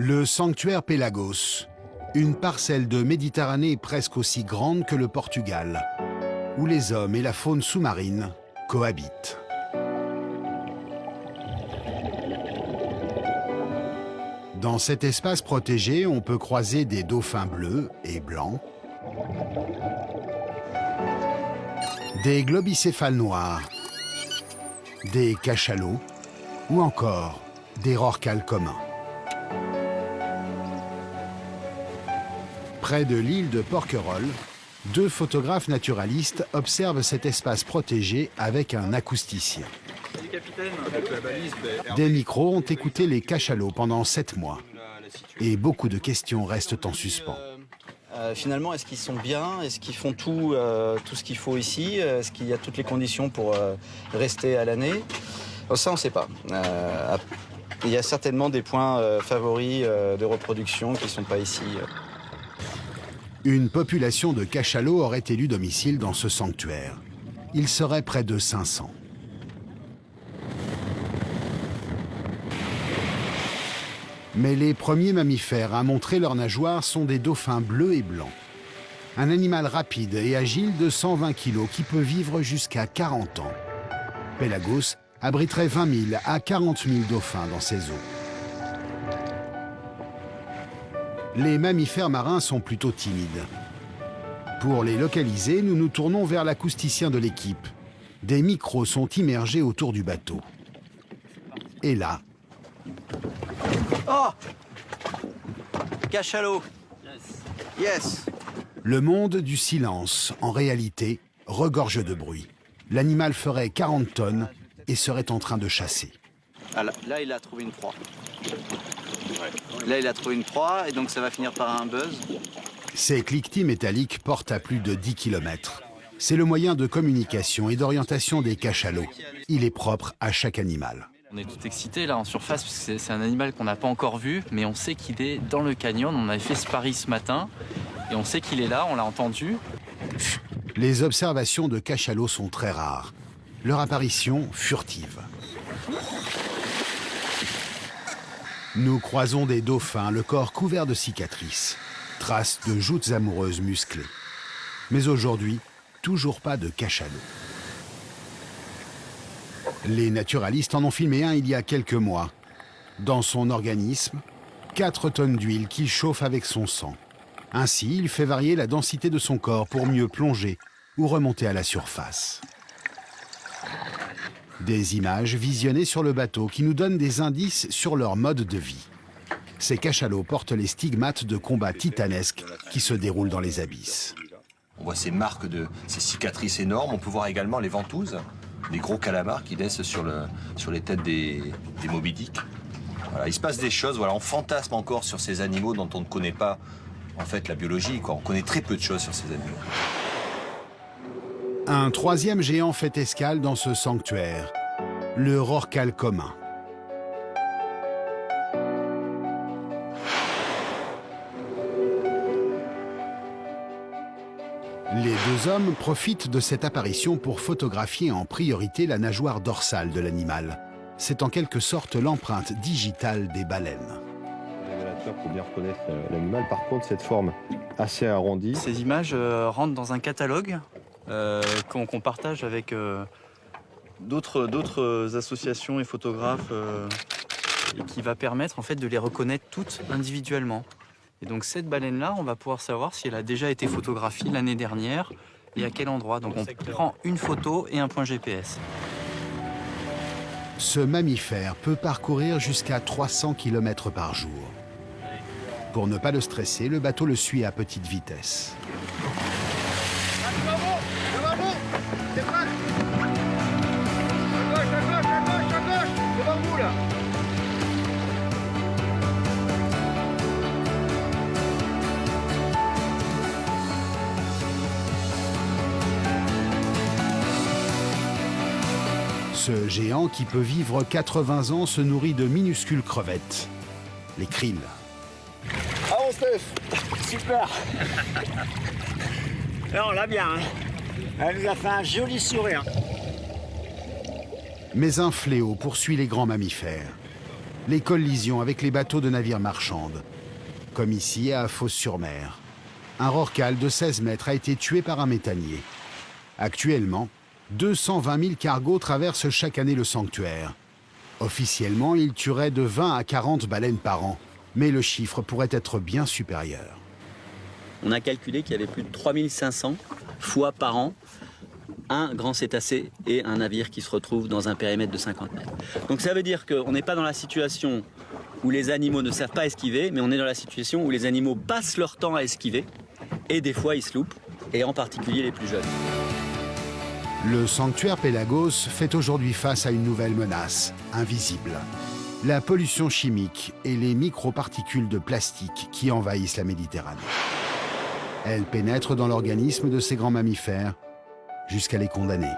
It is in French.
Le sanctuaire Pélagos, une parcelle de Méditerranée presque aussi grande que le Portugal, où les hommes et la faune sous-marine cohabitent. Dans cet espace protégé, on peut croiser des dauphins bleus et blancs, des globicéphales noirs, des cachalots ou encore des rorquals communs. Près de l'île de Porquerolles, deux photographes naturalistes observent cet espace protégé avec un acousticien. Des micros ont écouté les cachalots pendant 7 mois et beaucoup de questions restent en suspens. Finalement, est-ce qu'ils sont bien? Est-ce qu'ils font tout ce qu'il faut ici? Est-ce qu'il y a toutes les conditions pour rester à l'année? Ça, on ne sait pas. Il y a certainement des points favoris de reproduction qui ne sont pas ici. Une population de cachalots aurait élu domicile dans ce sanctuaire. Il serait près de 500. Mais les premiers mammifères à montrer leurs nageoires sont des dauphins bleus et blancs. Un animal rapide et agile de 120 kg qui peut vivre jusqu'à 40 ans. Pélagos abriterait 20 000 à 40 000 dauphins dans ses eaux. Les mammifères marins sont plutôt timides. Pour les localiser, nous nous tournons vers l'acousticien de l'équipe. Des micros sont immergés autour du bateau. Et là... Oh! Cachalot! Yes! Le monde du silence, en réalité, regorge de bruit. L'animal ferait 40 tonnes et serait en train de chasser. Ah, là, il a trouvé une proie. Là, il a trouvé une proie et donc ça va finir par un buzz. Ces cliquetis métalliques portent à plus de 10 km. C'est le moyen de communication et d'orientation des cachalots. Il est propre à chaque animal. On est tout excité là en surface parce que c'est un animal qu'on n'a pas encore vu, mais on sait qu'il est dans le canyon. On avait fait ce pari ce matin et on sait qu'il est là, on l'a entendu. Les observations de cachalots sont très rares. Leur apparition furtive. Nous croisons des dauphins, le corps couvert de cicatrices, traces de joutes amoureuses musclées. Mais aujourd'hui, toujours pas de cachalots. Les naturalistes en ont filmé un il y a quelques mois. Dans son organisme, 4 tonnes d'huile qu'il chauffe avec son sang. Ainsi, il fait varier la densité de son corps pour mieux plonger ou remonter à la surface. Des images visionnées sur le bateau qui nous donnent des indices sur leur mode de vie. Ces cachalots portent les stigmates de combats titanesques qui se déroulent dans les abysses. On voit ces marques, ces cicatrices énormes. On peut voir également les ventouses, des gros calamars qui laissent sur les têtes des Moby Dick. Voilà, il se passe des choses, voilà, on fantasme encore sur ces animaux dont on ne connaît pas en fait la biologie, quoi. On connaît très peu de choses sur ces animaux. Un troisième géant fait escale dans ce sanctuaire, le rorqual commun. Les deux hommes profitent de cette apparition pour photographier en priorité la nageoire dorsale de l'animal. C'est en quelque sorte l'empreinte digitale des baleines. Les révélateurs pour bien reconnaître l'animal. Par contre, cette forme assez arrondie. Ces images rentrent dans un catalogue qu'on partage avec d'autres associations et photographes et qui va permettre en fait de les reconnaître toutes individuellement. Et donc cette baleine-là, on va pouvoir savoir si elle a déjà été photographiée l'année dernière et à quel endroit. Donc on prend une photo et un point GPS. Ce mammifère peut parcourir jusqu'à 300 km par jour. Pour ne pas le stresser, le bateau le suit à petite vitesse. Ce géant qui peut vivre 80 ans se nourrit de minuscules crevettes, les krills. Ah bon Steph, super. Là on l'a bien, hein. Elle nous a fait un joli sourire. Mais un fléau poursuit les grands mammifères. les collisions avec les bateaux de navires marchands, comme ici à Fos-sur-Mer. Un rorqual de 16 mètres a été tué par un méthanier. Actuellement, 220 000 cargos traversent chaque année le sanctuaire. Officiellement, il tuerait de 20 à 40 baleines par an, mais le chiffre pourrait être bien supérieur. On a calculé qu'il y avait plus de 3500 fois par an un grand cétacé et un navire qui se retrouvent dans un périmètre de 50 mètres. Donc ça veut dire qu'on n'est pas dans la situation où les animaux ne savent pas esquiver, mais on est dans la situation où les animaux passent leur temps à esquiver et des fois ils se loupent, et en particulier les plus jeunes. Le sanctuaire Pélagos fait aujourd'hui face à une nouvelle menace, invisible. La pollution chimique et les microparticules de plastique qui envahissent la Méditerranée. Elles pénètrent dans l'organisme de ces grands mammifères jusqu'à les condamner.